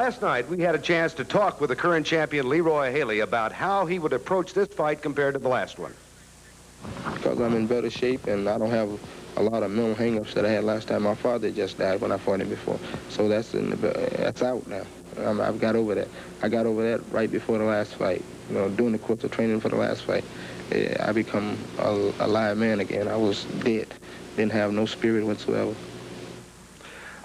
Last night, we had a chance to talk with the current champion, Leroy Haley, about how he would approach this fight compared to the last one. Because I'm in better shape and I don't have a lot of mental hang-ups that I had last time. My father just died when I fought him before. So that's out now. I've got over that. I got over that right before the last fight. You know, during the course of training for the last fight, I become a live man again. I was dead. Didn't have no spirit whatsoever.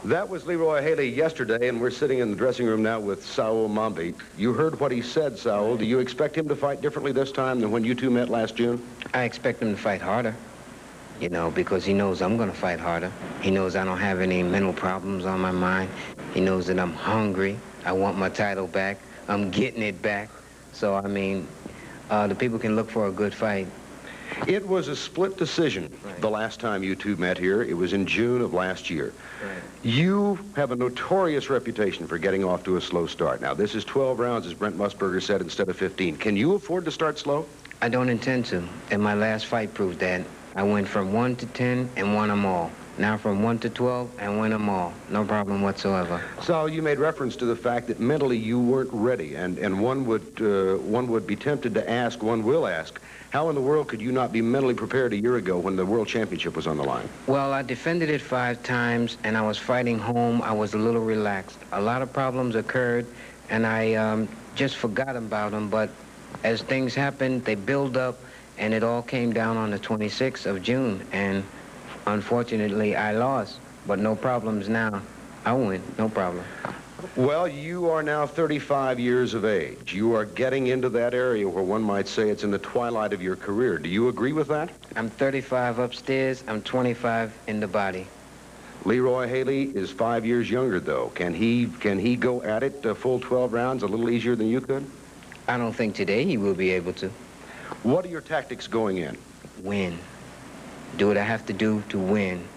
That was Leroy Haley yesterday, and we're sitting in the dressing room now with Saoul Mamby. You heard what he said, Saoul. Do you expect him to fight differently this time than when you two met last June? I expect him to fight harder, you know, because he knows I'm going to fight harder. He knows I don't have any mental problems on my mind. He knows that I'm hungry. I want my title back. I'm getting it back. So, I mean, the people can look for a good fight. It was a split decision the last time you two met here. It was in June of last year. Right. You have a notorious reputation for getting off to a slow start. Now, this is 12 rounds, as Brent Musburger said, instead of 15. Can you afford to start slow? I don't intend to, and my last fight proved that. I went from 1 to 10 and won them all. Now from 1 to 12 and win them all. No problem whatsoever. So you made reference to the fact that mentally you weren't ready, and one would be tempted to ask, one will ask, how in the world could you not be mentally prepared a year ago when the World Championship was on the line? Well, I defended it 5 times, and I was fighting home. I was a little relaxed. A lot of problems occurred, and I just forgot about them, but as things happened, they build up, and it all came down on the 26th of June, and unfortunately, I lost, but no problems now. I win, no problem. Well, you are now 35 years of age. You are getting into that area where one might say it's in the twilight of your career. Do you agree with that? I'm 35 upstairs, I'm 25 in the body. Leroy Haley is 5 years younger, though. Can he go at it full 12 rounds a little easier than you could? I don't think today he will be able to. What are your tactics going in? Win. Do what I have to do to win.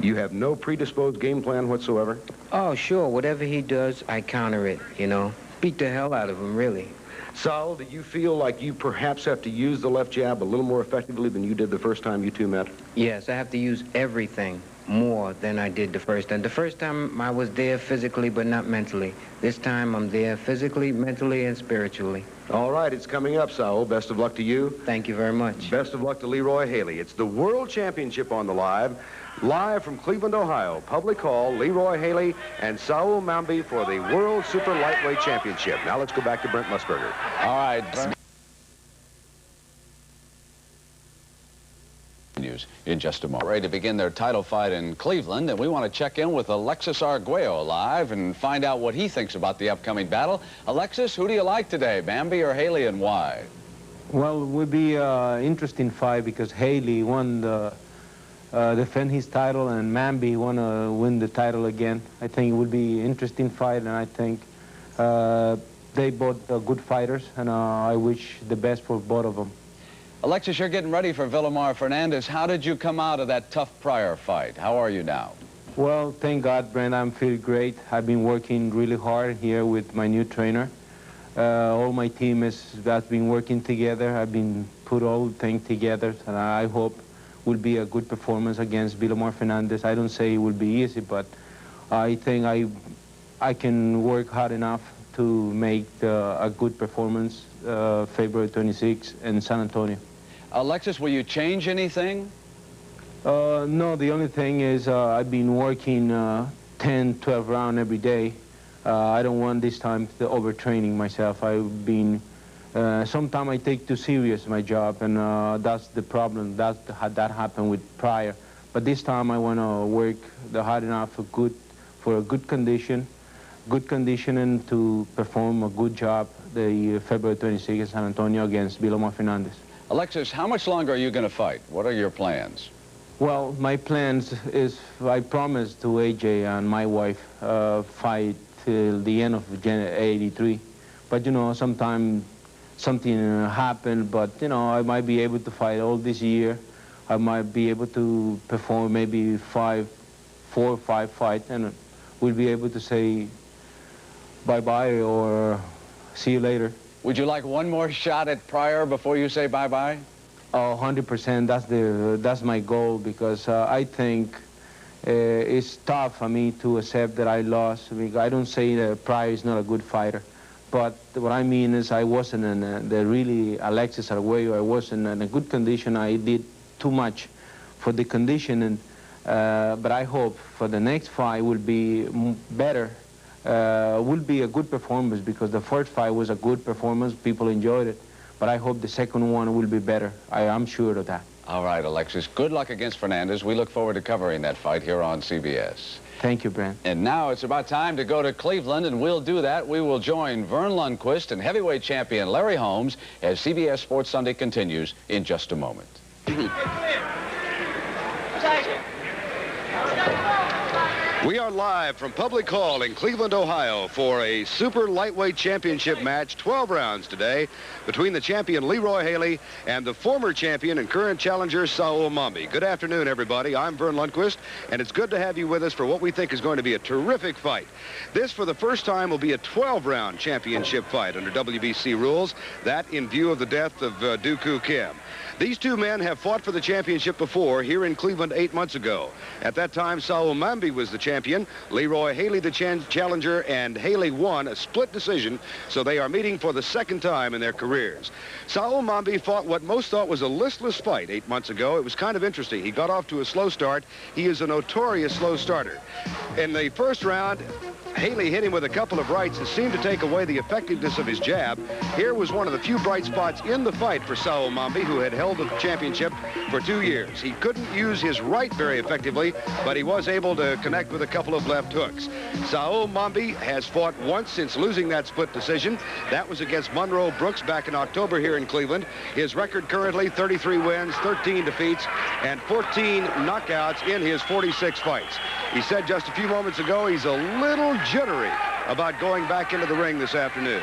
You have no predisposed game plan whatsoever? Oh, sure. Whatever he does, I counter it, you know. Beat the hell out of him, really. Saul, do you feel like you perhaps have to use the left jab a little more effectively than you did the first time you two met? Yes, I have to use everything more than I did the first time. The first time I was there physically, but not mentally. This time I'm there physically, mentally, and spiritually. All right, it's coming up, Saul. Best of luck to you. Thank you very much. Best of luck to Leroy Haley. It's the World Championship on the live from Cleveland, Ohio. Public call, Leroy Haley and Saoul Mamby for the World Super Lightweight Championship. Now let's go back to Brent Musburger. All right, Brent. In just a moment. Ready to begin their title fight in Cleveland, and we want to check in with Alexis Arguello live and find out what he thinks about the upcoming battle. Alexis, who do you like today, Mamby or Haley, and why? Well, it would be an interesting fight because Haley won the defend his title, and Mamby want to win the title again. I think it would be an interesting fight, and I think they both are good fighters, and I wish the best for both of them. Alexis, you're getting ready for Villamar Fernandez. How did you come out of that tough prior fight? How are you now? Well, thank God, Brent, I'm feeling great. I've been working really hard here with my new trainer. All my team has been working together. I've been put all the things together, and I hope will be a good performance against Villamar Fernandez. I don't say it will be easy, but I think I can work hard enough to make a good performance February 26th in San Antonio. Alexis, will you change anything? No, the only thing is I've been working 10, 12 rounds every day. I don't want this time to overtraining myself. I've been, sometimes I take too serious my job, and that's the problem. That happened with prior. But this time I want to work hard enough for a good condition, good conditioning to perform a good job the February 26th in San Antonio against Villamar Fernandez. Alexis, how much longer are you going to fight? What are your plans? Well, my plans is I promised to AJ and my wife fight till the end of '83. But, you know, sometimes something happened, but, you know, I might be able to fight all this year. I might be able to perform maybe 4 or 5 fights, and we'll be able to say bye-bye or see you later. Would you like one more shot at Pryor before you say bye-bye? Oh, 100%. That's my goal, because I think it's tough for me to accept that I lost. I don't say that Pryor is not a good fighter, but what I mean is I wasn't in the really Alexis Arguello. I wasn't in a good condition. I did too much for the condition, and but I hope for the next fight will be better. Will be a good performance, because the first fight was a good performance. People enjoyed it, but I hope the second one will be better. I'm sure of that. All right, Alexis, good luck against Fernandez. We look forward to covering that fight here on CBS. Thank you, Brent. And now it's about time to go to Cleveland, and we'll do that. We will join Vern Lundquist and heavyweight champion Larry Holmes as CBS Sports Sunday continues in just a moment. We are live from Public Hall in Cleveland, Ohio for a super lightweight championship match, 12 rounds today, between the champion Leroy Haley and the former champion and current challenger Saoul Mamby. Good afternoon, everybody. I'm Vern Lundquist, and it's good to have you with us for what we think is going to be a terrific fight. This, for the first time, will be a 12-round championship fight under WBC rules, that in view of the death of Dooku Kim. These two men have fought for the championship before here in Cleveland 8 months ago. At that time, Saoul Mamby was the champion, Leroy Haley the challenger, and Haley won a split decision, so they are meeting for the second time in their careers. Saoul Mamby fought what most thought was a listless fight 8 months ago. It was kind of interesting. He got off to a slow start. He is a notorious slow starter. In the first round, Haley hit him with a couple of rights that seemed to take away the effectiveness of his jab. Here was one of the few bright spots in the fight for Saoul Mamby, who had held the championship for 2 years. He couldn't use his right very effectively, but he was able to connect with a couple of left hooks. Saoul Mamby has fought once since losing that split decision. That was against Monroe Brooks back in October here in Cleveland. His record currently 33 wins, 13 defeats, and 14 knockouts in his 46 fights. He said just a few moments ago he's a little jittery about going back into the ring this afternoon.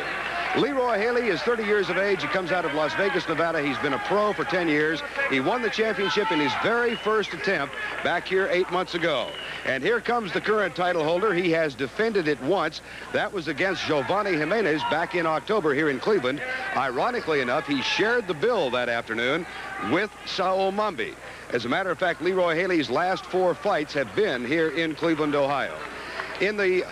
Leroy Haley is 30 years of age. He comes out of Las Vegas, Nevada. He's been a pro for 10 years. He won the championship in his very first attempt back here 8 months ago. And here comes the current title holder. He has defended it once. That was against Giovanni Jimenez back in October here in Cleveland. Ironically enough, he shared the bill that afternoon with Saoul Mamby. As a matter of fact, Leroy Haley's last 4 fights have been here in Cleveland, Ohio. In the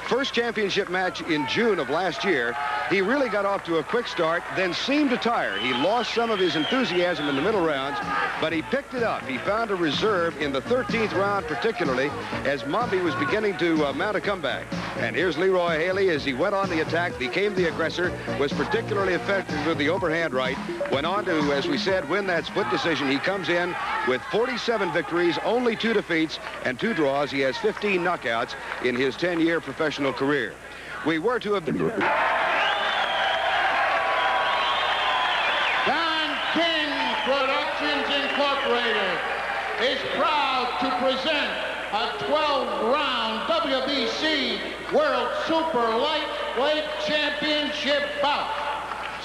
first championship match in June of last year, he really got off to a quick start, then seemed to tire. He lost some of his enthusiasm in the middle rounds, but he picked it up. He found a reserve in the 13th round, particularly as Mamby was beginning to mount a comeback. And here's Leroy Haley as he went on the attack, became the aggressor, was particularly effective with the overhand right, went on to, as we said, win that split decision. He comes in with 47 victories, only 2 defeats, and 2 draws. He has 15 knockouts in his 10-year professional career. We were to have been... Productions Incorporated is proud to present a 12-round WBC World Super Lightweight Championship bout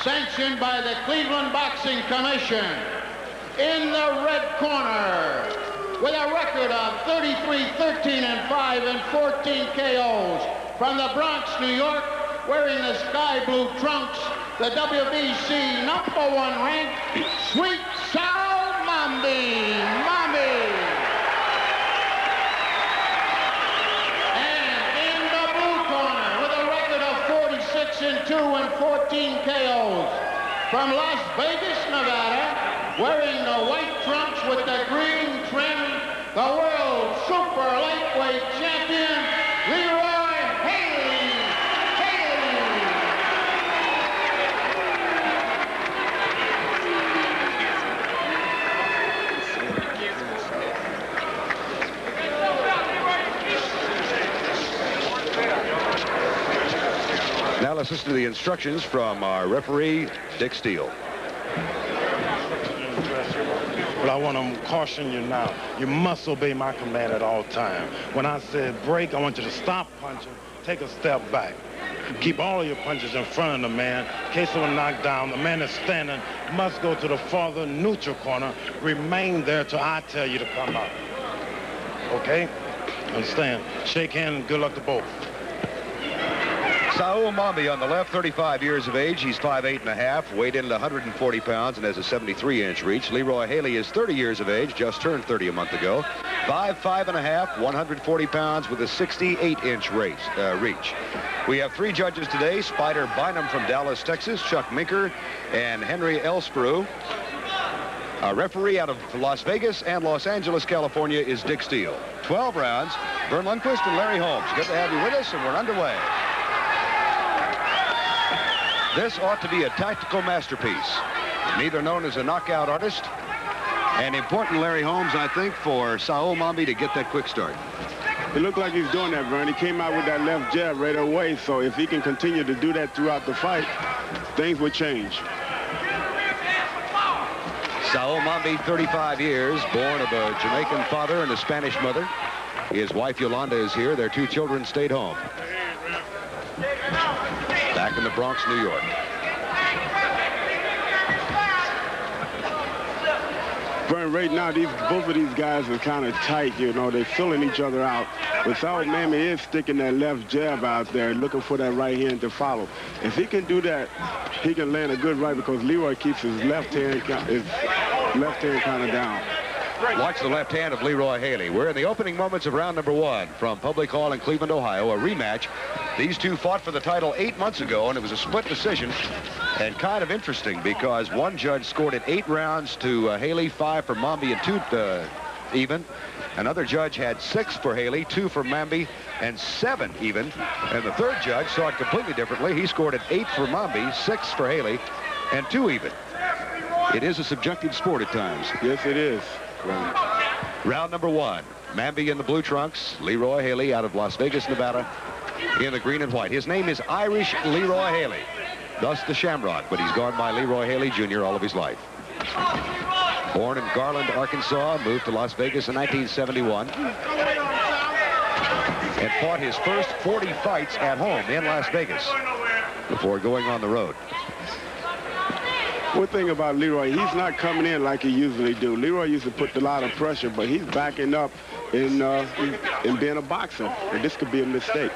sanctioned by the Cleveland Boxing Commission. In the red corner, with a record of 33, 13, and 5 and 14 KOs from the Bronx, New York, wearing the sky blue trunks, the WBC #1 ranked Sweet Saoul Mamby. And in the blue corner, with a record of 46 and 2 and 14 KOs, from Las Vegas, Nevada, wearing the white trunks with the green trim, the world super lightweight champion, Leroy Haley. Now let's listen to the instructions from our referee, Dick Steele. But I want to caution you now. You must obey my command at all times. When I said break, I want you to stop punching, take a step back. Keep all of your punches in front of the man. In case of a knockdown, the man is standing, must go to the farther neutral corner. Remain there till I tell you to come out. Okay? Understand? Shake hands and good luck to both. Saoul Mamby on the left, 35 years of age. He's 5'8½", weighed in at 140 pounds and has a 73-inch reach. Leroy Haley is 30 years of age, just turned 30 a month ago. 5'5½", 140 pounds with a 68-inch reach. We have 3 judges today: Spider Bynum from Dallas, Texas, Chuck Minker, and Henry Elsperow. Our referee out of Las Vegas and Los Angeles, California, is Dick Steele. 12 rounds. Vern Lundquist and Larry Holmes. Good to have you with us, and we're underway. This ought to be a tactical masterpiece. Neither known as a knockout artist. And important, Larry Holmes, I think, for Saoul Mamby to get that quick start. It looked like he's doing that, Vern. He came out with that left jab right away, so if he can continue to do that throughout the fight, things would change. Saoul Mamby, 35 years, born of a Jamaican father and a Spanish mother. His wife, Yolanda, is here. Their 2 children stayed home. Back in the Bronx, New York. Vern, right now, both of these guys are kind of tight, you know. They're filling each other out. But Saoul Mamby is sticking that left jab out there, looking for that right hand to follow. If he can do that, he can land a good right, because Leroy keeps his left hand kind of down. Watch the left hand of Leroy Haley. We're in the opening moments of round number 1 from Public Hall in Cleveland, Ohio, a rematch. These two fought for the title 8 months ago, and it was a split decision. And kind of interesting, because one judge scored it 8 rounds to Haley, 5 for Mamby, and 2 even. Another judge had 6 for Haley, 2 for Mamby, and 7 even. And the third judge saw it completely differently. He scored it 8 for Mamby, 6 for Haley, and 2 even. It is a subjective sport at times. Yes, it is. Round number 1. Mamby in the blue trunks. Leroy Haley out of Las Vegas, Nevada, in the green and white. His name is Irish Leroy Haley, thus the Shamrock, but he's gone by Leroy Haley Jr. all of his life. Born in Garland, Arkansas, moved to Las Vegas in 1971, and fought his first 40 fights at home in Las Vegas before going on the road. One thing about Leroy, he's not coming in like he usually do. Leroy used to put a lot of pressure, but he's backing up in being a boxer, and this could be a mistake.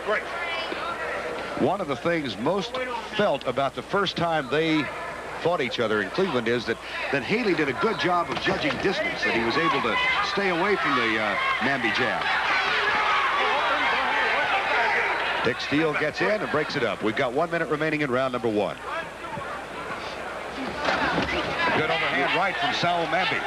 One of the things most felt about the first time they fought each other in Cleveland is that Haley did a good job of judging distance, that he was able to stay away from the Mamby jab. Dick Steele gets in and breaks it up. We've got 1 minute remaining in round number 1. Good overhand right from Saoul Mamby.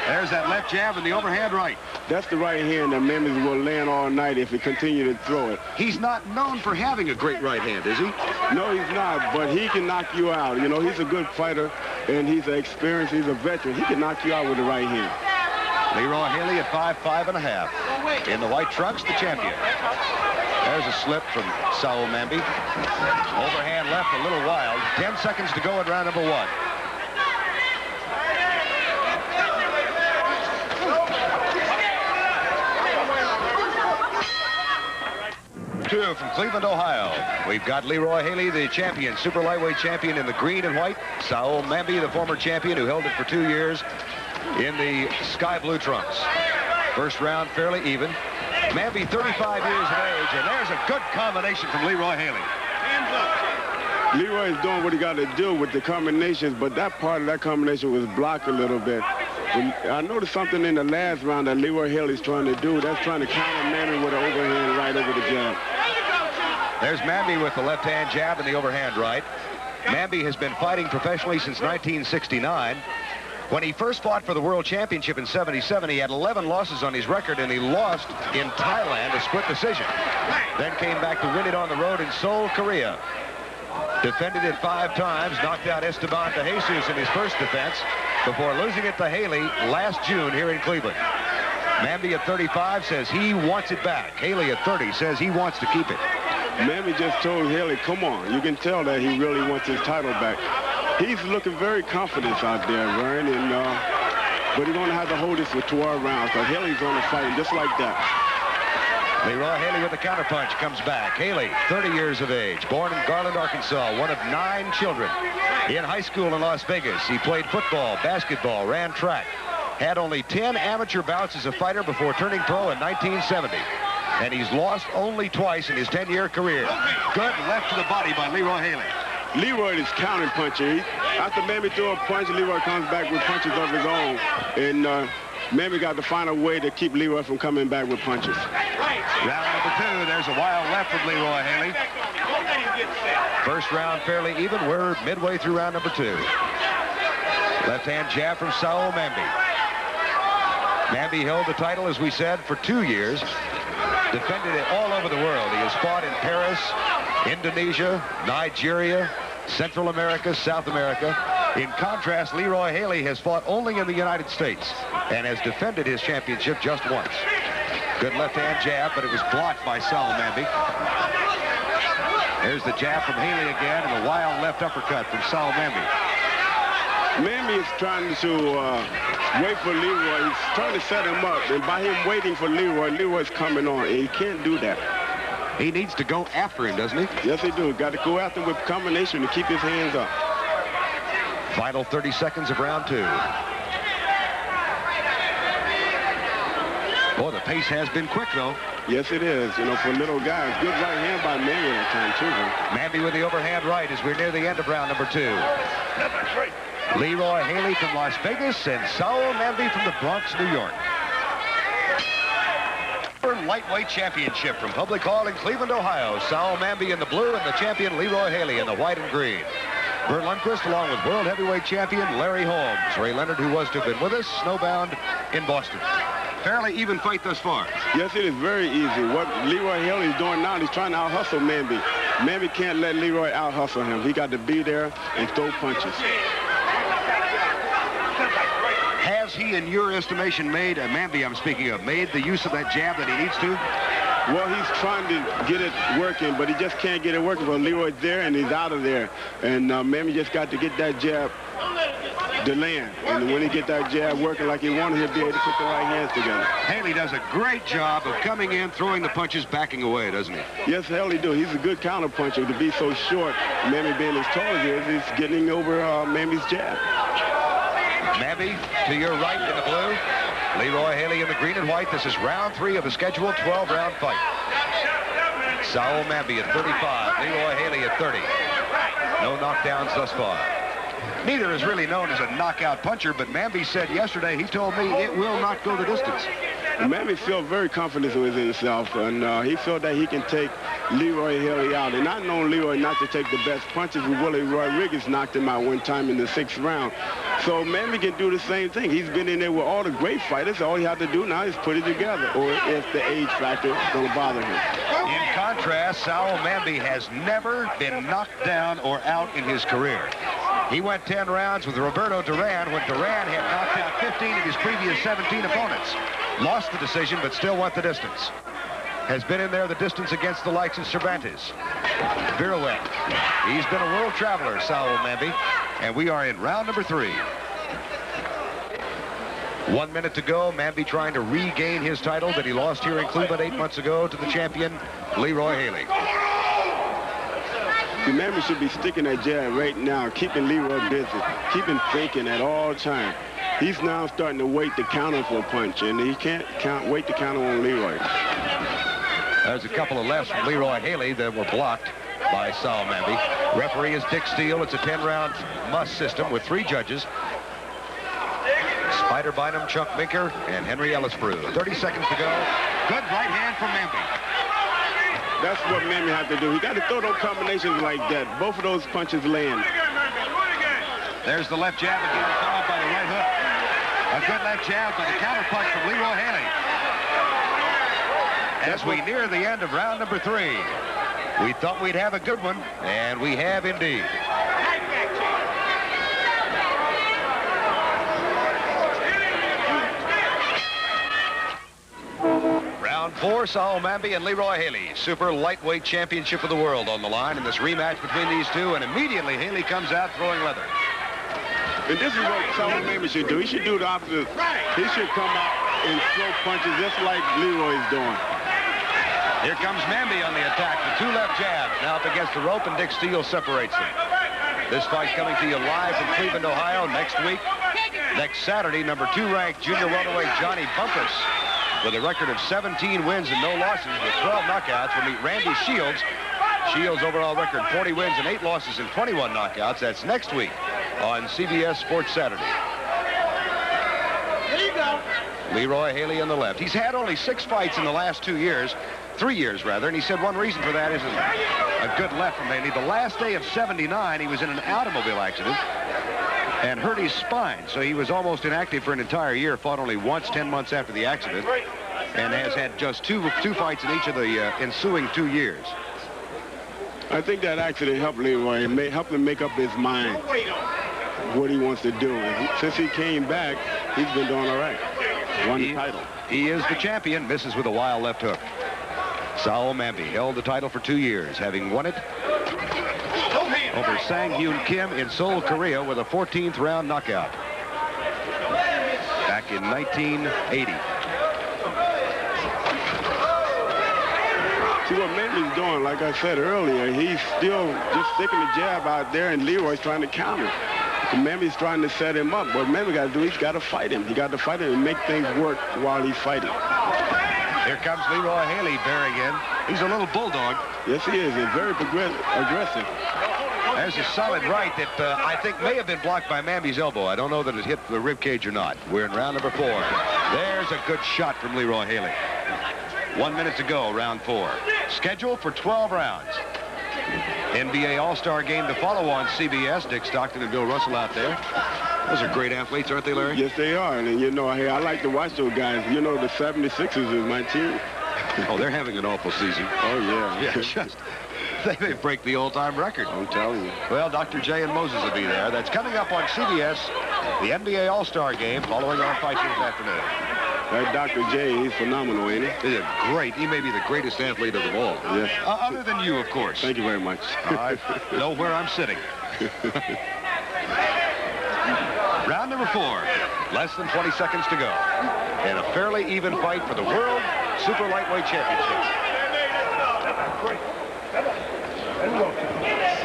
There's that left jab and the overhand right. That's the right hand that Mamby will land all night if he continue to throw it. He's not known for having a great right hand, is he? No, he's not, but he can knock you out. You know, he's a good fighter, and he's experienced, he's a veteran. He can knock you out with the right hand. Leroy Haley at 5'5½". In the white trunks, the champion. There's a slip from Saoul Mamby. Overhand left, a little wild. 10 seconds to go in round number 1. Two from Cleveland, Ohio. We've got Leroy Haley, the champion, super lightweight champion in the green and white. Saoul Mamby, the former champion who held it for 2 years, in the sky blue trunks. First round fairly even. Mamby 35 years of age, and there's a good combination from Leroy Haley. Leroy is doing what he got to do with the combinations, but that part of that combination was blocked a little bit. I noticed something in the last round that Leroy Haley's trying to do. That's trying to counter Mamby with an overhand right over the jab. There's Mamby with the left-hand jab and the overhand right. Mamby has been fighting professionally since 1969. When he first fought for the World Championship in '77, he had 11 losses on his record, and he lost in Thailand, a split decision. Then came back to win it on the road in Seoul, Korea. Defended it 5 times, knocked out Esteban de Jesus in his first defense before losing it to Haley last June here in Cleveland. Mamby at 35 says he wants it back. Haley at 30 says he wants to keep it. Mamby just told Haley, come on. You can tell that he really wants his title back. He's looking very confident out there, Vern, and, but he's going to have to hold this for 12 rounds, because Haley's going to fight him just like that. Leroy Haley with the counterpunch comes back. Haley, 30 years of age, born in Garland, Arkansas, one of 9 children. In high school in Las Vegas, he played football, basketball, ran track. Had only 10 amateur bouts as a fighter before turning pro in 1970. and he's lost only twice in his 10-year career. Good left to the body by Leroy Haley. Leroy is counter puncher. After Mamby threw a punch, Leroy comes back with punches of his own. And Mamby got to find a way to keep Leroy from coming back with punches. Round number 2, there's a wild left from Leroy Haley. First round fairly even. We're midway through round number 2. Left-hand jab from Saoul Mamby. Mamby held the title, as we said, for 2 years. Defended it all over the world. He has fought in Paris, Indonesia, Nigeria, Central America, South America. In contrast, Leroy Haley has fought only in the United States and has defended his championship just once. Good left-hand jab, but it was blocked by Saoul Mamby. There's the jab from Haley again, and a wild left uppercut from Saoul Mamby. Mamby is trying to wait for Leroy. He's trying to set him up, and by him waiting for Leroy, Leroy's coming on, and he can't do that. He needs to go after him, doesn't he? Yes, he do. Got to go after him with combination to keep his hands up. Final 30 seconds of round 2. Boy, the pace has been quick, though. Yes, it is. You know, for little guys. Good right hand by Mamby that time, too. Mamby with the overhand right as we're near the end of round number 2. Leroy Haley from Las Vegas and Saoul Mamby from the Bronx, New York. Lightweight championship from Public Hall in Cleveland, Ohio. Saoul Mamby in the blue and the champion Leroy Haley in the white and green. Bert Lundquist along with world heavyweight champion Larry Holmes. Ray Leonard, who was to have been with us, snowbound in Boston. Fairly even fight thus far. Yes, it is very easy. What Leroy Haley is doing now, he's trying to out-hustle Mamby. Mamby can't let Leroy out-hustle him. He got to be there and throw punches. Has he, in your estimation, made, Mamby I'm speaking of, made the use of that jab that he needs to? Well, he's trying to get it working, but he just can't get it working. But Leroy's there, and he's out of there. And Mamby just got to get that jab to land. And when he get that jab working like he wanted, he'll be able to put the right hands together. Haley does a great job of coming in, throwing the punches, backing away, doesn't he? Yes, Haley do. He's a good counter puncher. To be so short, Mamby being as tall as he is, he's getting over Mamby's jab. Mamby to your right in the blue. Leroy Haley in the green and white. This is round 3 of the scheduled 12-round fight. Saoul Mamby at 35. Leroy Haley at 30. No knockdowns thus far. Neither is really known as a knockout puncher, but Mamby said yesterday, he told me it will not go the distance. Mamby felt very confident with himself, and he felt that he can take Leroy Haley out. And I know Leroy not to take the best punches, but Willie Rodriguez knocked him out one time in the 6th round. So Mamby can do the same thing. He's been in there with all the great fighters. All he has to do now is put it together, or if the age factor is going to bother him. In contrast, Saoul Mamby has never been knocked down or out in his career. He went 10 rounds with Roberto Duran when Duran had knocked out 15 of his previous 17 opponents. Lost the decision, but still went the distance. Has been in there the distance against the likes of Cervantes, Viruet. He's been a world traveler, Saoul Mamby, and we are in round number 3. 1 minute to go. Mamby trying to regain his title that he lost here in Cleveland 8 months ago to the champion, Leroy Haley. Mamby should be sticking that jab right now, keeping Leroy busy, keeping thinking at all times. He's now starting to wait to counter for a punch, and he can't wait to counter on Leroy. There's a couple of lefts from Leroy Haley that were blocked by Saoul Mamby. Referee is Dick Steele. It's a 10-round must system with 3 judges. Spider Bynum, Chuck Minker, and Henry Ellisbrew. 30 seconds to go. Good right hand from Mamby. That's what Mamby has to do. He got to throw those combinations like that. Both of those punches land. There's the left jab again, followed by the right hook. A good left jab by the counter punch from Leroy Haley. As we near the end of round number 3, we thought we'd have a good one, and we have indeed. Round 4, Saoul Mamby and Leroy Haley. Super lightweight championship of the world on the line in this rematch between these two, and immediately Haley comes out throwing leather. And this is what Saoul Mamby should do. He should do the opposite. He should come out and throw punches just like Leroy's doing. Here comes Mamby on the attack. The 2 left jabs. Now up against the rope, and Dick Steele separates them. This fight coming to you live from Cleveland, Ohio next week. Next Saturday, number 2 ranked junior welterweight Johnny Bumpus with a record of 17 wins and no losses with 12 knockouts, will meet Randy Shields. Shields' overall record, 40 wins and 8 losses and 21 knockouts. That's next week on CBS Sports Saturday. Here you go. Leroy Haley on the left. He's had only 6 fights in the last 2 years, 3 years rather, and he said one reason for that is a good left from Haley. The last day of '79, he was in an automobile accident and hurt his spine, so he was almost inactive for an entire year, fought only once 10 months after the accident, and has had just two fights in each of the ensuing 2 years. I think that accident helped Leroy. It helped him make up his mind what he wants to do. And since he came back, he's been doing all right. Won the title. He is the champion. Misses with a wild left hook. Saoul Mamby held the title for 2 years, having won it over Sang-Hyun Kim in Seoul, Korea, with a 14th round knockout back in 1980. See what Mamby's doing, like I said earlier, he's still just sticking the jab out there, and Leroy's trying to counter. Mamby's trying to set him up. What Mamby got to do, he's got to fight him. He got to fight him and make things work while he's fighting. Here comes Leroy Haley bearing in. He's a little bulldog. Yes, he is. He's very aggressive. There's a solid right that I think may have been blocked by Mamby's elbow. I don't know that it hit the rib cage or not. We're in round number 4. There's a good shot from Leroy Haley. 1 minute to go, round 4. Scheduled for 12 rounds. NBA All-Star game to follow on CBS. Dick Stockton and Bill Russell out there. Those are great athletes, aren't they, Larry? Yes, they are. And, you know, hey, I like to watch those guys. You know, the 76ers is my team. Oh, they're having an awful season. Oh, yeah. Yeah, just, they may break the all-time record. I'm telling you. Well, Dr. J and Moses will be there. That's coming up on CBS, the NBA All-Star game, following our fight this afternoon. That Dr. J, he's phenomenal, ain't he? He's great. He may be the greatest athlete of them all. Yes. Other than you, of course. Thank you very much. I know where I'm sitting. Round number 4. Less than 20 seconds to go. And a fairly even fight for the World Super Lightweight Championship.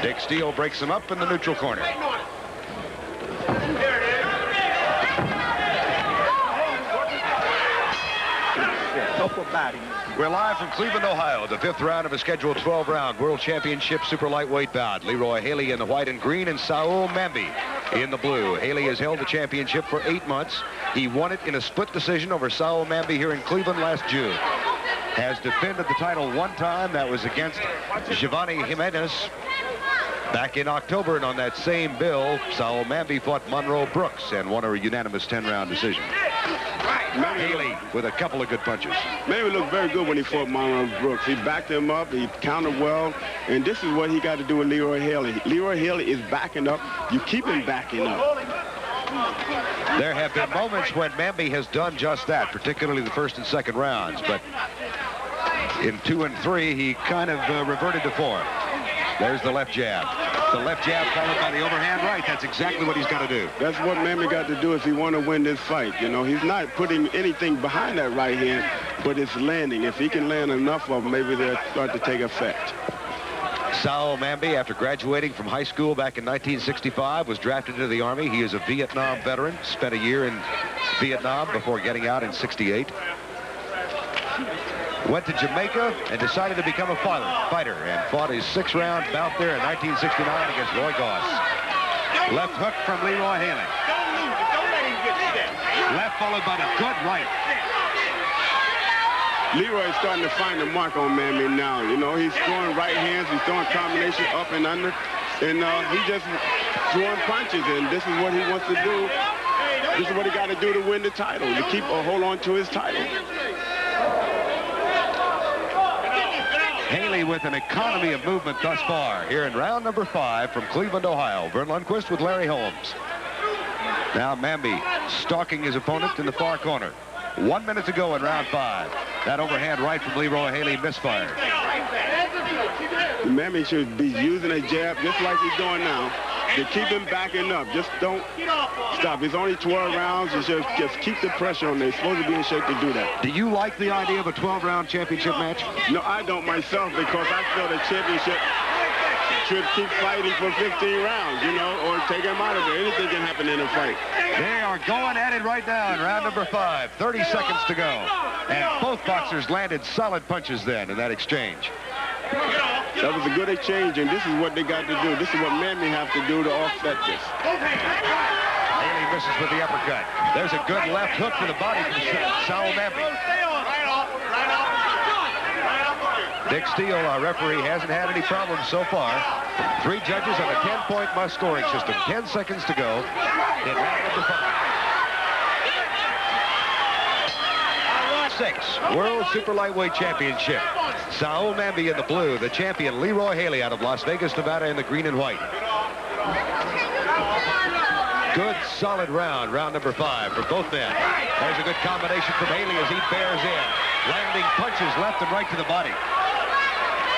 Dick Steele breaks him up in the neutral corner. We're live from Cleveland, Ohio, the 5th round of a scheduled 12-round World Championship Super Lightweight bout. Leroy Haley in the white and green and Saoul Mamby in the blue. Haley has held the championship for 8 months. He won it in a split decision over Saoul Mamby here in Cleveland last June. Has defended the title 1 time. That was against Giovanni Jimenez back in October. And on that same bill, Saoul Mamby fought Monroe Brooks and won a unanimous 10-round decision. Haley with a couple of good punches. Mamby looked very good when he fought Monroe Brooks. He backed him up, he countered well, and this is what he got to do with Leroy Haley. Leroy Haley is backing up. You keep him backing up. There have been moments when Mamby has done just that, particularly the 1st and 2nd rounds, but in 2 and 3, he kind of reverted to form. There's the left jab. The left jab followed by the overhand right. That's exactly what he's got to do. That's what Mamby got to do if he want to win this fight. You know, he's not putting anything behind that right hand, but it's landing. If he can land enough of them, maybe they'll start to take effect. Saoul Mamby, after graduating from high school back in 1965, was drafted into the Army. He is a Vietnam veteran, spent a year in Vietnam before getting out in '68. Went to Jamaica and decided to become a fighter and fought his 6th-round bout there in 1969 against Roy Goss. Left hook from Leroy Haley. Left followed by the good right. Leroy's starting to find the mark on Mamby now. You know, he's throwing right hands, he's throwing combination up and under, and he's just throwing punches, and this is what he wants to do. This is what he got to do to win the title, to keep a hold on to his title. Haley with an economy of movement thus far here in round number 5 from Cleveland, Ohio. Vern Lundquist with Larry Holmes. Now Mamby stalking his opponent in the far corner. 1 minute to go in round 5. That overhand right from Leroy Haley misfired. Mamby should be using a jab just like he's doing now to keep him backing up. Just don't stop. It's only 12 rounds. You should just keep the pressure on. They're supposed to be in shape to do that. Do you like the idea of a 12-round championship match? No, I don't myself, because I feel the championship should keep fighting for 15 rounds, you know, or take him out of there. Anything can happen in a fight. They are going at it right now in round number 5. 30 seconds to go. And both boxers landed solid punches then in that exchange. That was a good exchange, and this is what they got to do. This is what Mamby have to do to offset this. Haley misses with the uppercut. There's a good left hook to the body from Saoul Mamby. Dick Steele, our referee, hasn't had any problems so far. 3 judges on a 10-point must scoring system. 10 seconds to go in round number 5. 6, World Super Lightweight Championship. Saoul Mamby in the blue, the champion Leroy Haley out of Las Vegas, Nevada in the green and white. Good, solid round number 5 for both men. There's a good combination from Haley as he bears in, landing punches left and right to the body.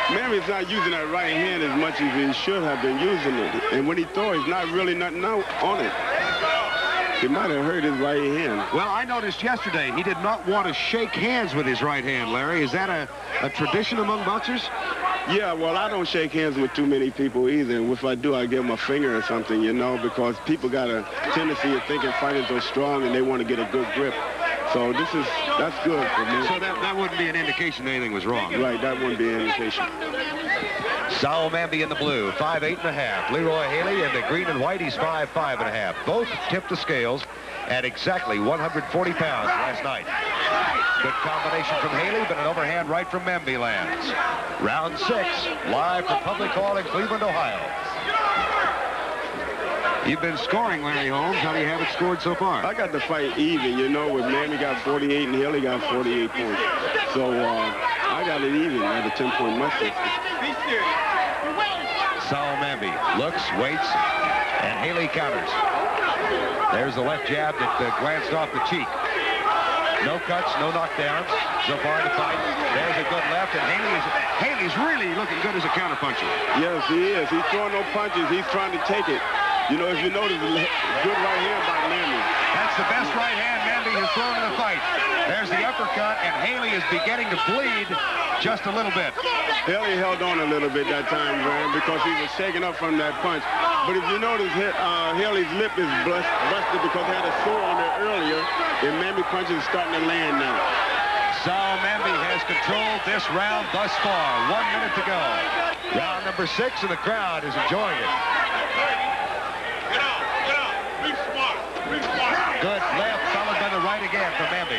Mamby's not using that right hand as much as he should have been using it. And when he throws, he's not really nothing out on it. He might have hurt his right hand. Well, I noticed yesterday he did not want to shake hands with his right hand, Larry. Is that a tradition among boxers? Yeah, well, I don't shake hands with too many people either. If I do, I give them a finger or something, you know, because people got a tendency of thinking fighters are strong and they want to get a good grip. So that's good for me. So that wouldn't be an indication that anything was wrong. Right, that wouldn't be an indication. Saoul Mamby in the blue, 5'8½". Leroy Haley in the green and white, he's 5'5½". Both tipped the scales at exactly 140 pounds last night. Good combination from Haley, but an overhand right from Mamby lands. Round 6, live from Public Hall in Cleveland, Ohio. You've been scoring, Larry Holmes. How do you have it scored so far? I got the fight even, you know, with Mamby got 48 and Haley got 48 points. So I got it even at a 10-point must system. Saoul Mamby looks, waits, and Haley counters. There's the left jab that glanced off the cheek. No cuts, no knockdowns so far in the fight. There's a good left, and Haley's really looking good as a counterpuncher. Yes, he is. He's throwing no punches. He's trying to take it. You know, if you notice, good right hand by Mamby. That's the best right hand Mamby has thrown in the fight. There's the uppercut, and Haley is beginning to bleed just a little bit. Haley held on a little bit that time, man, because he was shaking up from that punch. But if you notice, Haley's lip is busted because he had a sore on it earlier, and Mamby punches is starting to land now. Saoul Mamby has controlled this round thus far. 1 minute to go. Round number 6, and the crowd is enjoying it. Good left, followed by the right again from Mamby.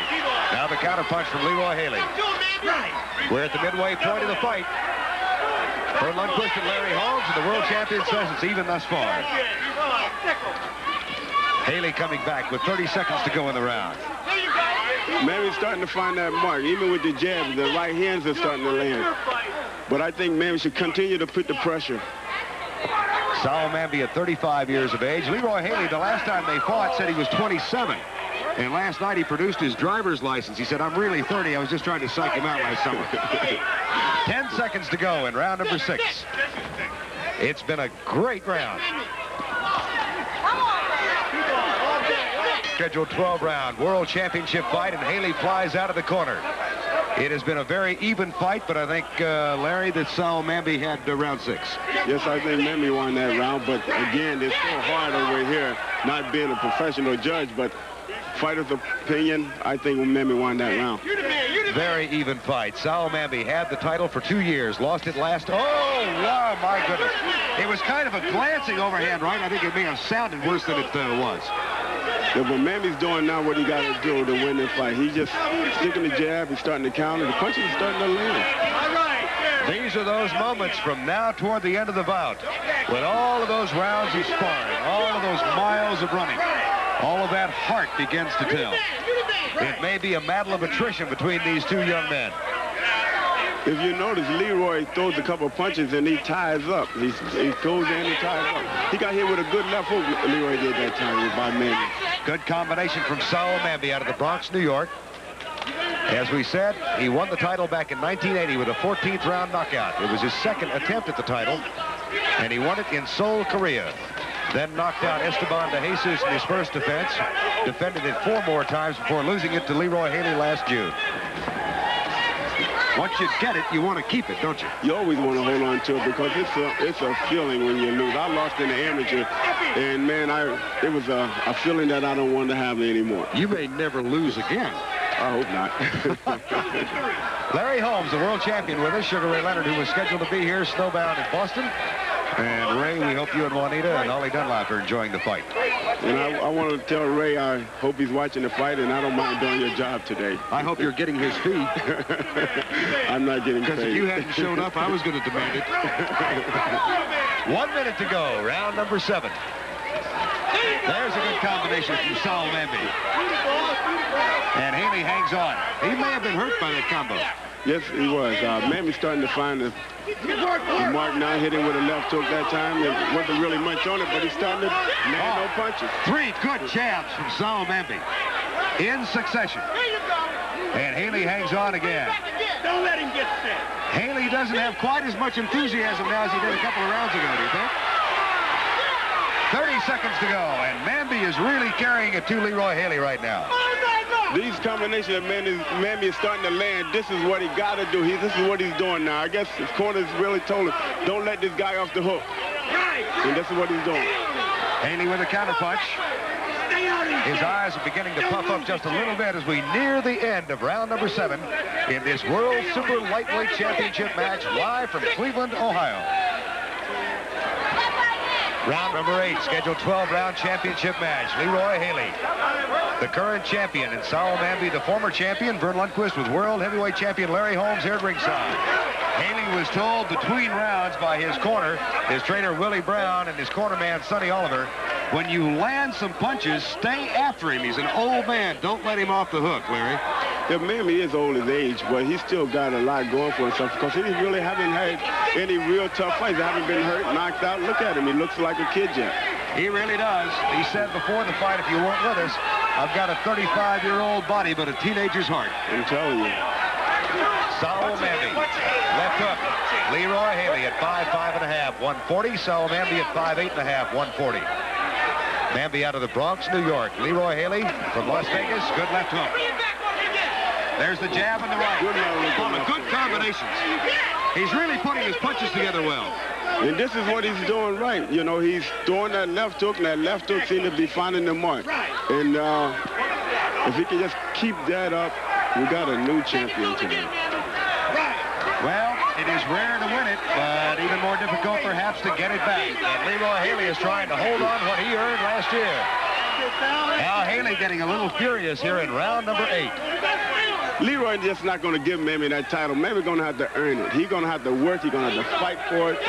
Now the counterpunch from Leroy Haley. We're at the midway point of the fight. For Lundquist and Larry Holmes, and the world champion says it's even thus far. Haley coming back with 30 seconds to go in the round. Mamby's starting to find that mark. Even with the jab, the right hands are starting to land. But I think Mamby should continue to put the pressure. Saoul Mamby at 35 years of age. Leroy Haley, the last time they fought, said he was 27. And last night he produced his driver's license. He said, I'm really 30. I was just trying to psych him out last summer. 10 seconds to go in round number 6. It's been a great round. Scheduled 12-round World Championship fight, and Haley flies out of the corner. It has been a very even fight, but I think, Larry, that Saoul Mamby had round 6. Yes, I think Mamby won that round, but again, it's so hard over here, not being a professional judge, but fighter's opinion, I think Mamby won that round. Very even fight. Saoul Mamby had the title for 2 years, lost it last. Oh, wow, my goodness. It was kind of a glancing overhand right. I think it may have sounded worse than it was. Yeah, but Mamby's doing now what he got to do to win this fight. He's just sticking the jab. He's starting to counter. The punches are starting to land. These are those moments from now toward the end of the bout when all of those rounds of sparring, all of those miles of running, all of that heart begins to tell. It may be a battle of attrition between these two young men. If you notice, Leroy throws a couple of punches and he ties up. He goes in and ties up. He got hit with a good left hook, Leroy did that time by Mamby. Good combination from Saoul Mamby out of the Bronx, New York. As we said, he won the title back in 1980 with a 14th round knockout. It was his second attempt at the title, and he won it in Seoul, Korea. Then knocked out Esteban de Jesus in his first defense, defended it 4 more times before losing it to Leroy Haley last June. once you get it, you want to keep it, don't you? You always want to hold on to it because it's a feeling when you lose. I lost in the amateur, and man, it was a feeling that I don't want to have anymore. You may never lose again. I hope not. Larry Holmes, the world champion with us. Sugar Ray Leonard, who was scheduled to be here snowbound in Boston. And Ray, we hope you and Juanita and Ollie Dunlap are enjoying the fight. And I want to tell Ray I hope he's watching the fight, and I don't mind doing your job today. I hope you're getting his fee. I'm not getting paid. Because if you hadn't shown up, I was going to demand it. 1 minute to go, round number 7. There's a good combination from Saoul Mamby. And Haley hangs on. He may have been hurt by that combo. Yes, he was. Mamby's starting to find the mark now, hitting with a left hook that time. There wasn't really much on it, but he's starting to land no punches. 3 good jabs from Saoul Mamby in succession. And Haley hangs on again. Don't let him get set. Haley doesn't have quite as much enthusiasm now as he did a couple of rounds ago, do you think? 30 seconds to go, and Mamby is really carrying it to Leroy Haley right now. These combinations that Mamby is starting to land, this is what he got to do. This is what he's doing now. I guess his corners really told him, don't let this guy off the hook. And this is what he's doing. Haley with a counterpunch. His eyes are beginning to puff up just a little bit as we near the end of round number 7 in this World Super Lightweight Championship match live from Cleveland, Ohio. Round number 8, scheduled 12-round championship match. Leroy Haley, the current champion, and Saoul Mamby, the former champion. Vern Lundquist with world heavyweight champion Larry Holmes here at ringside. Haley was told between rounds by his corner, his trainer Willie Brown, and his corner man Sonny Oliver, when you land some punches, stay after him. He's an old man. Don't let him off the hook, Larry. Yeah, Mamby is old his age, but he's still got a lot going for himself because he really haven't had any real tough fights. He haven't been hurt, knocked out. Look at him. He looks like a kid yet. He really does. He said before the fight, if you weren't with us, I've got a 35-year-old body, but a teenager's heart. I'm telling you. Saoul Mamby, left hook. Leroy Haley at 5'5.5", 140. Saoul Mamby at 5'8.5", 140. Mamby out of the Bronx, New York. Leroy Haley from Las Vegas, good left hook. There's the jab and the right. Good combinations. He's really putting his punches together well. And this is what he's doing right. You know, he's throwing that left hook, and that left hook seems to be finding the mark. And if he can just keep that up, we got a new champion tonight. Well, it is rare to win it, but even more difficult perhaps to get it back. And Leroy Haley is trying to hold on what he earned last year. Now Haley getting a little furious here in round number 8. Leroy just not going to give Mamby that title. Mamby's going to have to earn it. He's going to have to work. He's going to have to fight for it.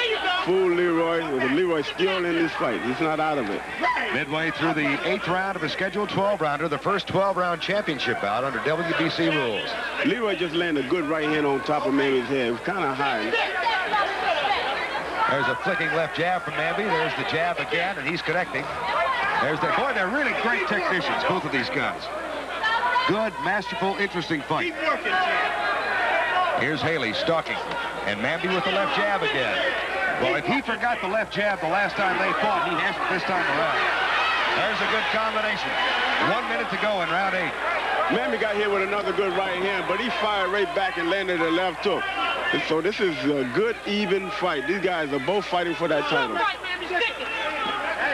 Fool Leroy. With Leroy still in this fight. He's not out of it. Midway through the 8th round of the scheduled 12-rounder, the first 12-round championship bout under WBC rules. Leroy just landed a good right hand on top of Mamby's head. It was kind of high. There's a flicking left jab from Mamby. There's the jab again, and he's connecting. There's the... Boy, they're really great technicians, both of these guys. Good, masterful, interesting fight. Here's Haley stalking, and Mamby with the left jab again. Well, if he forgot the left jab the last time they fought, he has it this time around. There's a good combination. 1 minute to go in round 8. Mamby got hit with another good right hand, but he fired right back and landed a left hook. And so this is a good, even fight. These guys are both fighting for that title.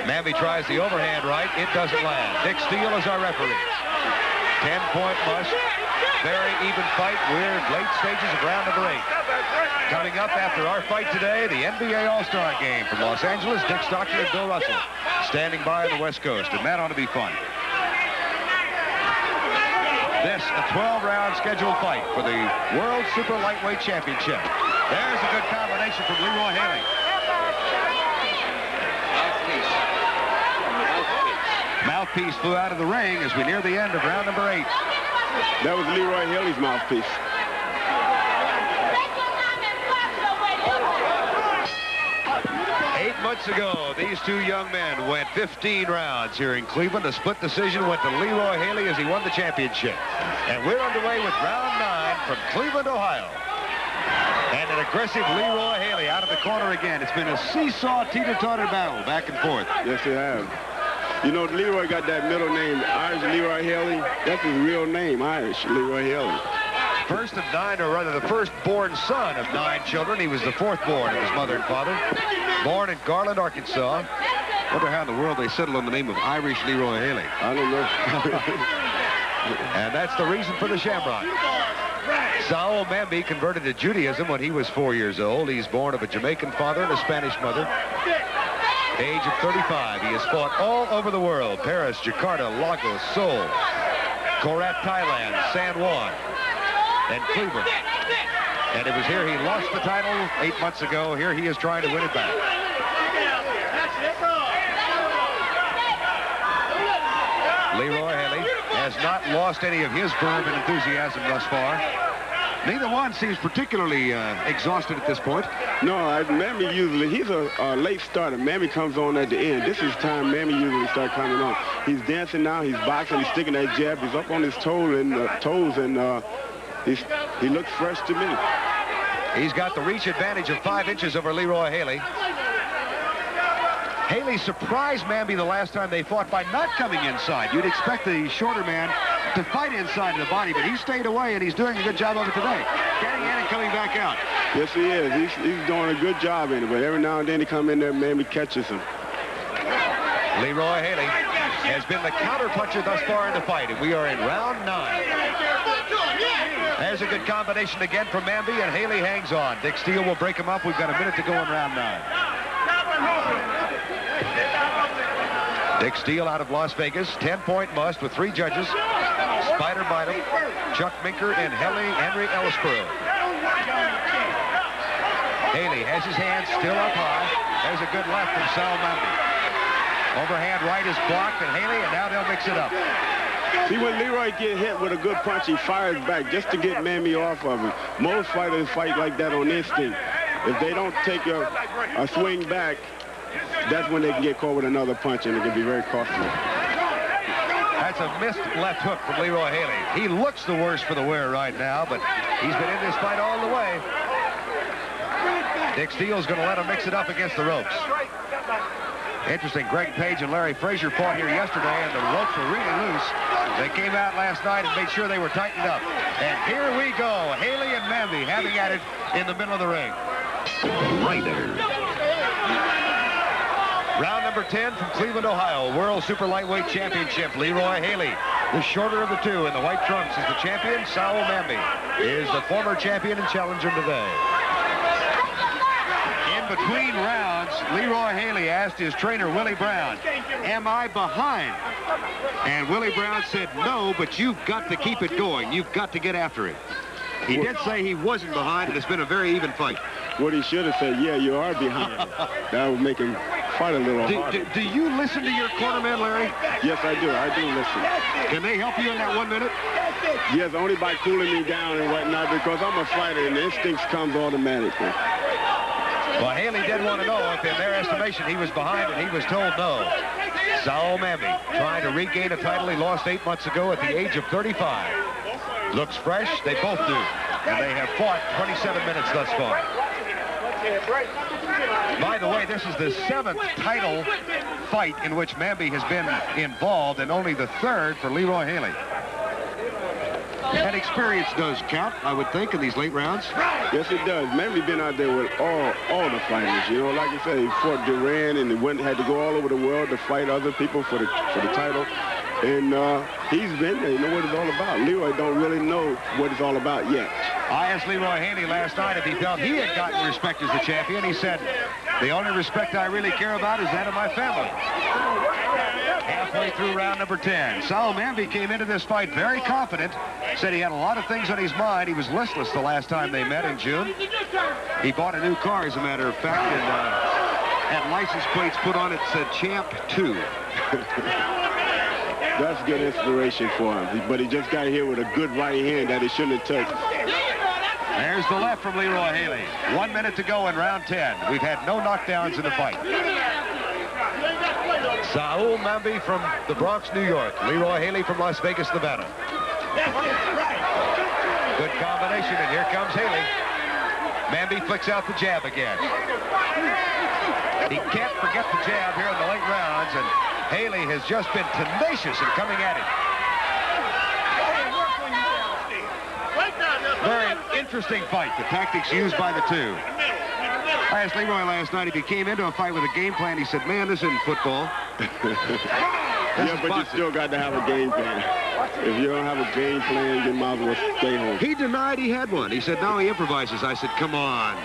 Mamby tries the overhand right. It doesn't land. Dick Steele is our referee. 10-point must. Very even fight. We're late stages of round number 8. Coming up after our fight today, the NBA All-Star Game from Los Angeles. Dick Stockton and Bill Russell standing by on the West Coast, and that ought to be fun. This, a 12-round scheduled fight for the World Super Lightweight Championship. There's a good combination from Leroy Haley. Mouthpiece flew out of the ring as we near the end of round number 8. That was Leroy Haley's mouthpiece. Eight months ago, these two young men went 15 rounds here in Cleveland. A split decision went to Leroy Haley as he won the championship. And we're underway with round 9 from Cleveland, Ohio. And an aggressive Leroy Haley out of the corner again. It's been a seesaw, teeter-totter battle back and forth. Yes, it has. You know, Leroy got that middle name, Irish Leroy Haley. That's his real name, Irish Leroy Haley. First of 9, or rather the first-born son of 9 children. He was the 4th born of his mother and father. Born in Garland, Arkansas. Wonder how in the world they settled on the name of Irish Leroy Haley. I don't know. And that's the reason for the shamrock. Saoul Mamby converted to Judaism when he was 4 years old. He's born of a Jamaican father and a Spanish mother. Age of 35, he has fought all over the world. Paris, Jakarta, Lagos, Seoul, Korat, Thailand, San Juan, and Cleveland. And it was here he lost the title 8 months ago. Here he is trying to win it back. Leroy Haley has not lost any of his verve and enthusiasm thus far. Neither one seems particularly exhausted at this point. No, Mamby usually, he's a late starter. Mamby comes on at the end. This is time Mamby usually starts coming on. He's dancing now, he's boxing, he's sticking that jab, he's up on his toes, and he looks fresh to me. He's got the reach advantage of 5 inches over Leroy Haley. Haley surprised Mamby the last time they fought by not coming inside. You'd expect the shorter man to fight inside of the body, but he stayed away, and he's doing a good job of it today. Getting in and coming back out. Yes, he is. He's doing a good job in it, but every now and then he come in there, Mamby catches him. Leroy Haley has been the counter-puncher thus far in the fight, and we are in round 9. There's a good combination again from Mamby, and Haley hangs on. Dick Steele will break him up. We've got a minute to go in round 9. Dick Steele out of Las Vegas, 10-point must with 3 judges, Spider Bynum, Chuck Minker, and Henry Ellisborough. Haley has his hands still up high. There's a good left from Saoul Mamby. Overhand right is blocked, and Haley, and now they'll mix it up. See, when Leroy get hit with a good punch, he fires back just to get Mamby off of him. Most fighters fight like that on instinct. If they don't take a swing back, that's when they can get caught with another punch, and it can be very costly. That's a missed left hook from Leroy Haley. He looks the worst for the wear right now, but he's been in this fight all the way. Dick Steele's going to let him mix it up against the ropes. Interesting, Greg Page and Larry Frazier fought here yesterday, and the ropes were really loose. They came out last night and made sure they were tightened up. And here we go, Haley and Mamby having at it in the middle of the ring. Round number 10 from Cleveland, Ohio, World Super Lightweight Championship. Leroy Haley, the shorter of the two in the white trunks, is the champion. Saoul Mamby is the former champion and challenger today. In between rounds, Leroy Haley asked his trainer, Willie Brown, am I behind? And Willie Brown said, no, but you've got to keep it going. You've got to get after it. He did say he wasn't behind, and it's been a very even fight. What he should have said, yeah, you are behind. That would make him fight a little harder. Do you listen to your cornerman, Larry? Yes, I do. I do listen. Can they help you in that 1 minute? Yes, only by cooling me down and whatnot, because I'm a fighter, and the instincts comes automatically. Well, Haley did want to know if, in their estimation, he was behind, and he was told no. Saoul Mamby trying to regain a title he lost 8 months ago at the age of 35. Looks fresh. They both do. And they have fought 27 minutes thus far. By the way, this is the 7th title fight in which Mamby has been involved, and only the 3rd for Leroy Haley. And experience does count, I would think, in these late rounds. Yes, it does. Mamby been out there with all the fighters. You know, like you said, he fought Duran, and he had to go all over the world to fight other people for the title. And he's been there. You know what it's all about. Leroy don't really know what it's all about yet. I asked Leroy Haley last night if he felt he had gotten respect as the champion. He said, the only respect I really care about is that of my family. Halfway through round number 10. Saoul Mamby came into this fight very confident. Said he had a lot of things on his mind. He was listless the last time they met in June. He bought a new car, as a matter of fact, and had license plates put on it said Champ 2. That's good inspiration for him. But he just got here with a good right hand that he shouldn't have touched. There's the left from Leroy Haley. 1 minute to go in round 10. We've had no knockdowns in the fight. Saoul Mamby from the Bronx, New York. Leroy Haley from Las Vegas, Nevada. Good combination, and here comes Haley. Mamby flicks out the jab again. He can't forget the jab here in the late rounds, and Haley has just been tenacious in coming at it. interesting fight, the tactics used by the two. I asked Leroy last night if he came into a fight with a game plan. He said, man, this isn't football. Yeah, but you still got to have a game plan. If you don't have a game plan, you might as well stay home. He denied he had one. He said, no, he improvises. I said, come on.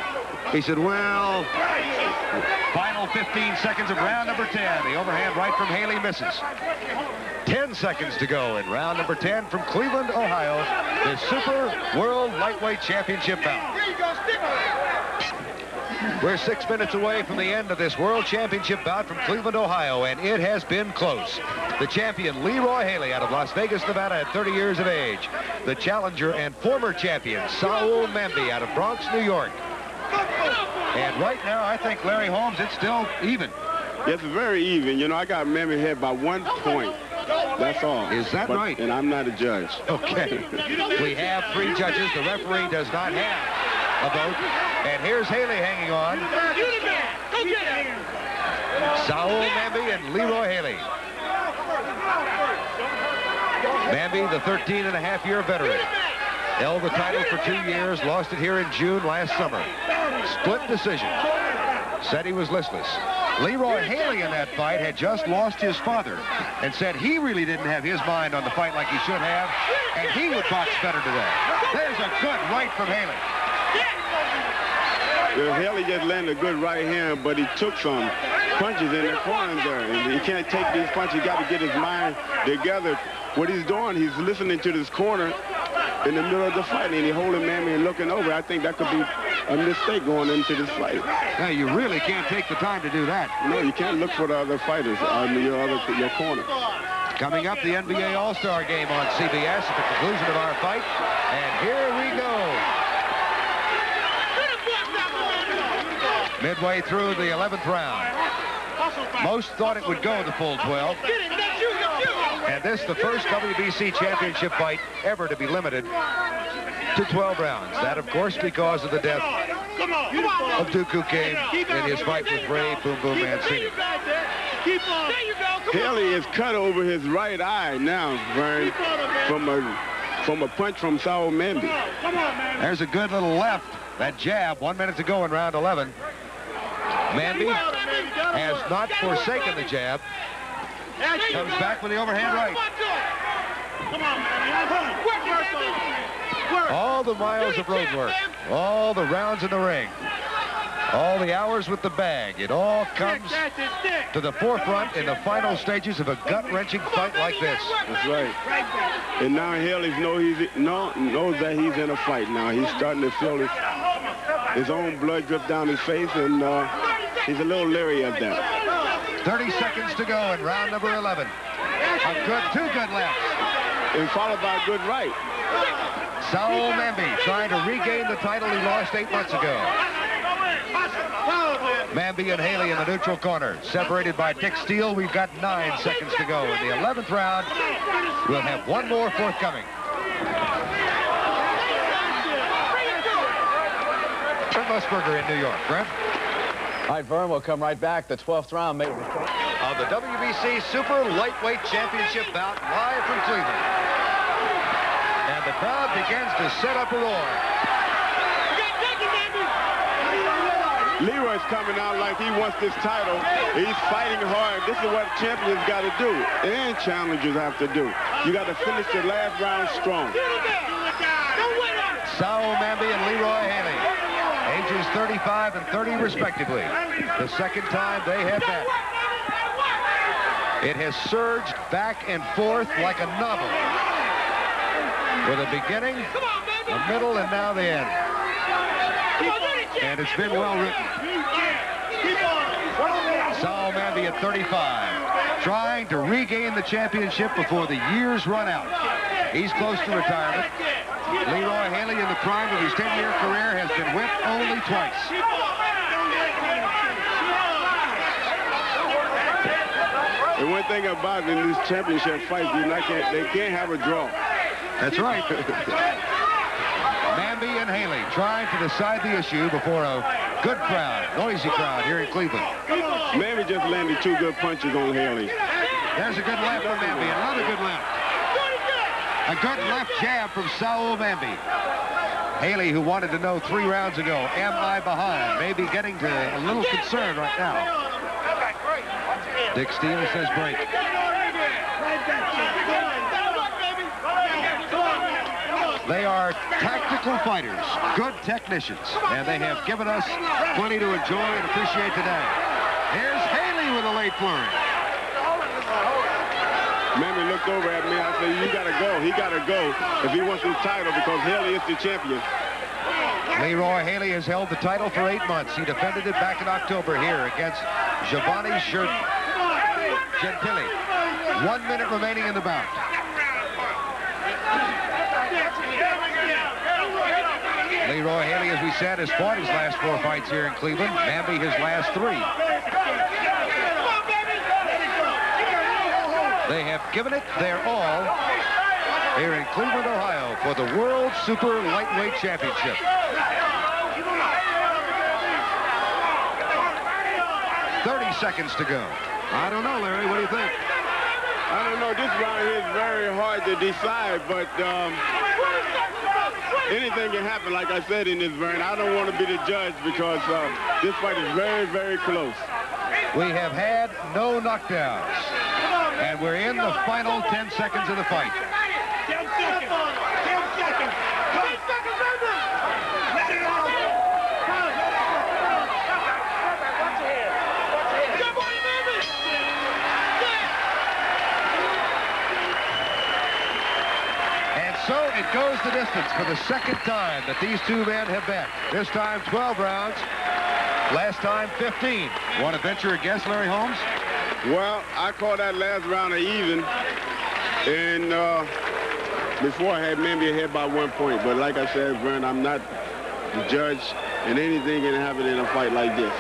He said, well, final 15 seconds of round number 10. The overhand right from Haley misses. 10 seconds to go in round number 10 from Cleveland, Ohio, the Super World Lightweight Championship bout. We're 6 minutes away from the end of this World Championship bout from Cleveland, Ohio, and it has been close. The champion, Leroy Haley, out of Las Vegas, Nevada, at 30 years of age. The challenger and former champion, Saoul Mamby, out of Bronx, New York. And right now, I think, Larry Holmes, it's still even. It's very even. You know, I got Mamby ahead by 1 point. That's all. Is that right? And I'm not a judge. Okay. We have 3 judges. The referee does not have a vote. And here's Haley hanging on. Saoul Mamby and Leroy Haley. Mamby, the 13-and-a-half-year veteran. Held the title for 2 years, lost it here in June last summer. Split decision. Said he was listless. Leroy Haley in that fight had just lost his father and said he really didn't have his mind on the fight like he should have, and he would box better today. There's a good right from Haley. Well, Haley just landed a good right hand, but he took some punches in the corner there. And he can't take these punches. He got to get his mind together. What he's doing, he's listening to this corner in the middle of the fight, and he's holding Mamby and looking over. I think that could be a mistake going into this fight. Yeah, you really can't take the time to do that. No, you can't look for the other fighters on your corner. Coming up, the NBA All-Star Game on CBS at the conclusion of our fight. And here we go. Midway through the 11th round. Most thought it would go the full 12. And this, the first WBC championship fight ever to be limited to 12 rounds. That, of course, because of the death of Dooku Kane in his fight with Ray Boom Boom Mancini. Haley is cut over his right eye now, Vern, from a punch from Saoul Mamby. There's a good little left. That jab, 1 minute to go in round 11. Mamby has not forsaken the jab. Comes back with the overhand right. All the miles of road work, all the rounds in the ring, all the hours with the bag, it all comes to the forefront in the final stages of a gut-wrenching fight like this. That's right. And now Haley knows that he's in a fight now. He's starting to feel his own blood drip down his face, and he's a little leery of that. 30 seconds to go in round number 11. Two good lefts. And followed by a good right. Saoul Mamby trying to regain the title he lost 8 months ago. Mamby and Haley in the neutral corner. Separated by Dick Steele, we've got 9 seconds to go. In the 11th round, we'll have one more forthcoming. Brent Musburger in New York. Brent? All right, Vern, we'll come right back. The 12th round of the WBC Super Lightweight Championship bout live from Cleveland. And the crowd begins to set up a roar. Leroy's coming out like he wants this title. He's fighting hard. This is what champions got to do, and challengers have to do. You got to finish the last round strong. Saoul Mamby and Leroy Haley, ages 35 and 30 respectively. The second time they have met. It has surged back and forth like a novel, with a beginning, a middle, and now the end. And it's been well written. Saoul Mamby at 35, trying to regain the championship before the years run out. He's close to retirement. Leroy Haley, in the prime of his 10-year career, has been whipped only twice. And one thing about in these championship fights, they can't have a draw. That's right. Mamby and Haley trying to decide the issue before a good crowd, noisy crowd here in Cleveland. Mamby just landed 2 good punches on Haley. There's a good left from Mamby, another good left. A good left jab from Saoul Mamby. Haley, who wanted to know 3 rounds ago, am I behind? Maybe getting to a little concern right now. Dick Steele says break. They are tactical fighters, good technicians, and they have given us plenty to enjoy and appreciate today. Here's Haley with a late flurry. Mamby looked over at me. I said, you got to go. He got to go if he wants his title because Haley is the champion. Leroy Haley has held the title for 8 months. He defended it back in October here against Giovanni Gentili. 1 minute remaining in the bout. Leroy Haley, as we said, has fought his last 4 fights here in Cleveland. Mamby his last 3. They have given it their all here in Cleveland, Ohio for the World Super Lightweight Championship. Seconds to go. I don't know, Larry. What do you think? I don't know. This round here is very hard to decide, but anything can happen, like I said in this round. I don't want to be the judge because this fight is very, very close. We have had no knockdowns, and we're in the final 10 seconds of the fight. 10 seconds. 10 seconds. 10 seconds. So it goes the distance for the 2nd time that these 2 men have met. This time 12 rounds, last time 15. Want to venture a guess, Larry Holmes? Well, I call that last round an even. And before I had Mamby ahead by 1 point. But like I said, Vern, I'm not the judge, and anything can happen in a fight like this.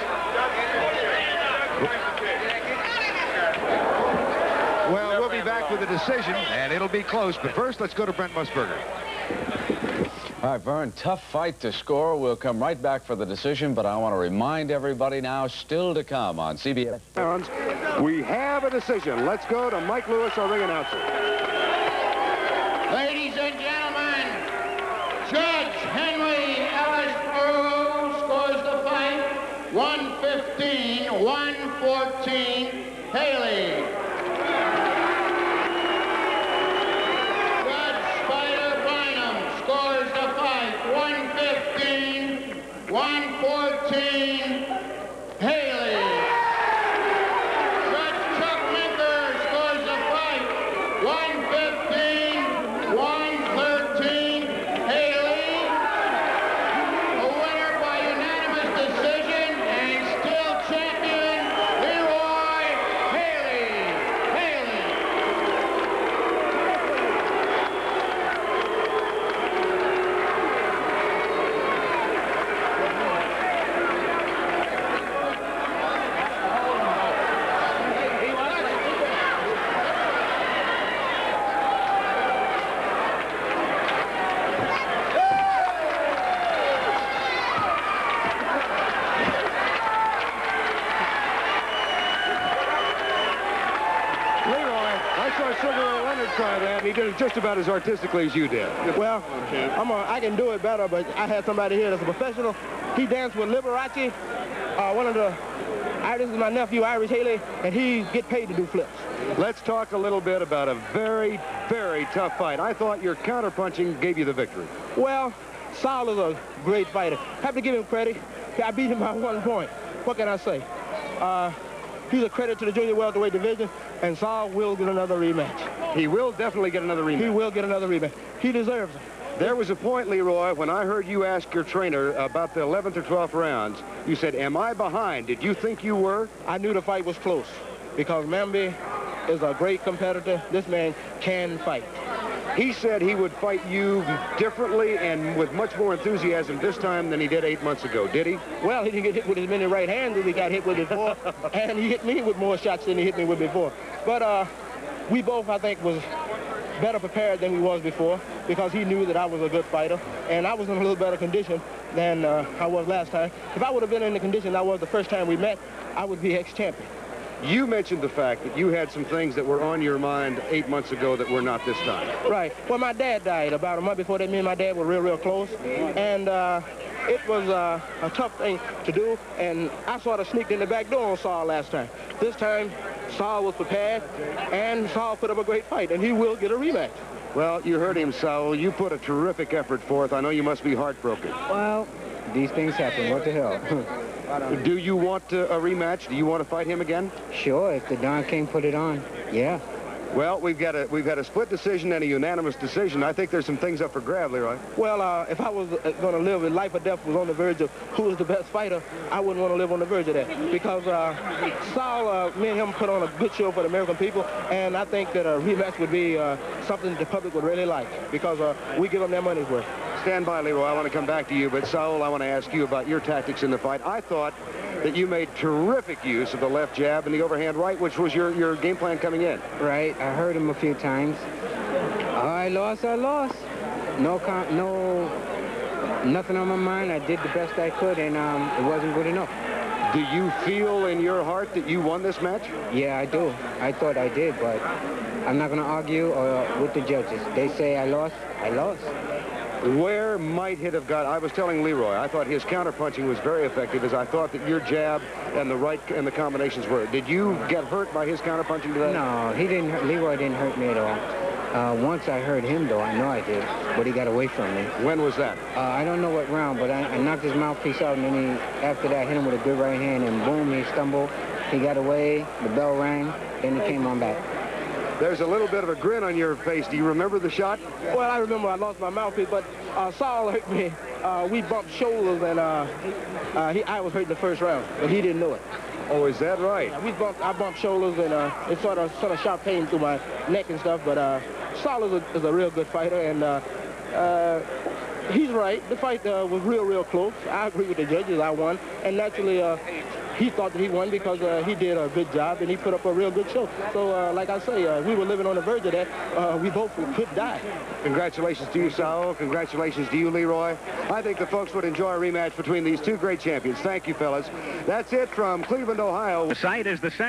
Well, we'll be back with a decision, and it'll be close. But first, let's go to Brent Musburger. All right, Vern, tough fight to score. We'll come right back for the decision, but I want to remind everybody now, still to come on CBS. We have a decision. Let's go to Mike Lewis, our ring announcer. Ladies and gentlemen, Judge Henry Ellis Peru scores the fight 115-114 Haley. Judge Spider Bynum scores the fight 115-114 Haley. Judge Chuck Minker scores the fight 115-113 Haley. A winner by unanimous decision and still champion Leroy Haley. Try that, and he did it just about as artistically as you did. Well, I can do it better, but I had somebody here that's a professional. He danced with Liberace, one of the This is my nephew, Irish Haley, and he get paid to do flips. Let's talk a little bit about a very, very tough fight. I thought your counterpunching gave you the victory. Well, Saul is a great fighter. Have to give him credit. I beat him by 1 point. What can I say? He's a credit to the junior welterweight division, and Saul will get another rematch. He will definitely get another rematch. He will get another rematch. He deserves it. There was a point, Leroy, when I heard you ask your trainer about the 11th or 12th rounds, you said, am I behind? Did you think you were? I knew the fight was close because Mamby is a great competitor. This man can fight. He said he would fight you differently and with much more enthusiasm this time than he did 8 months ago. Did he? Well, he didn't get hit with as many right hands as he got hit with before, and he hit me with more shots than he hit me with before. But we both, I think, was better prepared than we was before because he knew that I was a good fighter, and I was in a little better condition than I was last time. If I would have been in the condition I was the first time we met, I would be ex-champion. You mentioned the fact that you had some things that were on your mind 8 months ago that were not this time. Right. Well, my dad died about a month before that. Me and my dad were real close. And it was a tough thing to do. And I sort of sneaked in the back door on Saul last time. This time, Saul was prepared, and Saul put up a great fight, and he will get a rematch. Well, you heard him, Saul. You put a terrific effort forth. I know you must be heartbroken. Well, these things happen. What the hell? Do you want a rematch? Do you want to fight him again? Sure, if the Don King put it on, yeah. Well, we've got a split decision and a unanimous decision. I think there's some things up for grab, Leroy. Well, if I was going to live in life or death was on the verge of who was the best fighter, I wouldn't want to live on the verge of that. Because Saul, me and him put on a good show for the American people, and I think that a rematch would be something that the public would really like, because we give them their money's worth. Stand by, Leroy. I want to come back to you, but Saul, I want to ask you about your tactics in the fight. I thought that you made terrific use of the left jab and the overhand right, which was your game plan coming in. Right. I heard him a few times. I lost. Nothing on my mind. I did the best I could, and it wasn't good enough. Do you feel in your heart that you won this match? Yeah, I do. I thought I did, but I'm not going to argue with the judges. They say I lost. I lost. Where might it have got? I was telling Leroy, I thought his counterpunching was very effective, as I thought that your jab and the right and the combinations were. Did you get hurt by his counterpunching today? No, he didn't. Leroy didn't hurt me at all. Once I hurt him, though, I know I did, but he got away from me. When was that? I don't know what round, but I knocked his mouthpiece out, and then after that, I hit him with a good right hand, and boom, he stumbled. He got away, the bell rang, then he came on back. There's a little bit of a grin on your face. Do you remember the shot? Well, I remember I lost my mouthpiece, but Saul hurt me. We bumped shoulders, and I was hurt in the first round, but he didn't know it. Oh, is that right? I bumped shoulders, and it sort of shot pain through my neck and stuff, but Saul is a real good fighter, and he's right. The fight was real close. I agree with the judges. I won, and naturally, he thought that he won because he did a good job and he put up a real good show. So, like I say, we were living on the verge of that. We both could die. Congratulations to you, Saul. Congratulations to you, Leroy. I think the folks would enjoy a rematch between these two great champions. Thank you, fellas. That's it from Cleveland, Ohio. The site is the same.